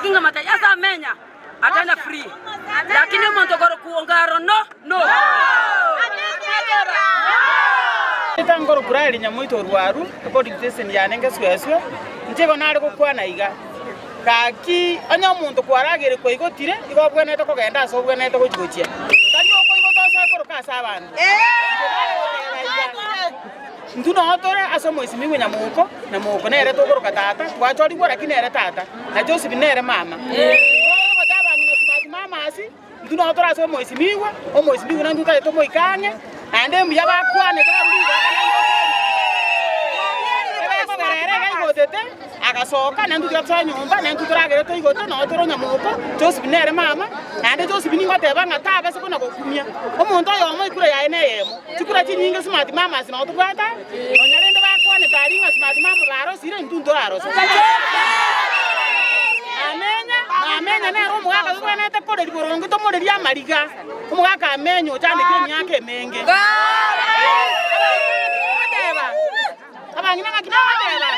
kinga mata asa menya atana free lakini muntu goro kuongaro no Tangoro kurali nyamoito ruaru according to station ya nenge sweswe ntego nari gukwana iga kaki anya muntu kwaragire ko igotire igobwenete kugenda aso bwenete guchigochia tani oko igotosa koroka sabantu ntuno otore aso moisi miwe nyamuko na muko nere tokoroka tata twachori bora kinere tata na Joseph nere mama asi ntuno otore aso moisi miwe o moisi miwe na ntuta to moikanye ande mya bakwane akasoka nandu gatsa nyumba nandu turagere to igoto no toro nyamuko Joseph nere mama ande Joseph ni wateba ngata base kuna gokumia omuntu oyo mo ikura ya ene yemo tikura chinyinga smart mama sino tubata onyarende bakwane taringa smart mama baro sire ntundo aro amenya na romo gaka twana te kore diborongo to more ya mariga umugaka amenyo cyane kenyake menge abangina ngakina wateba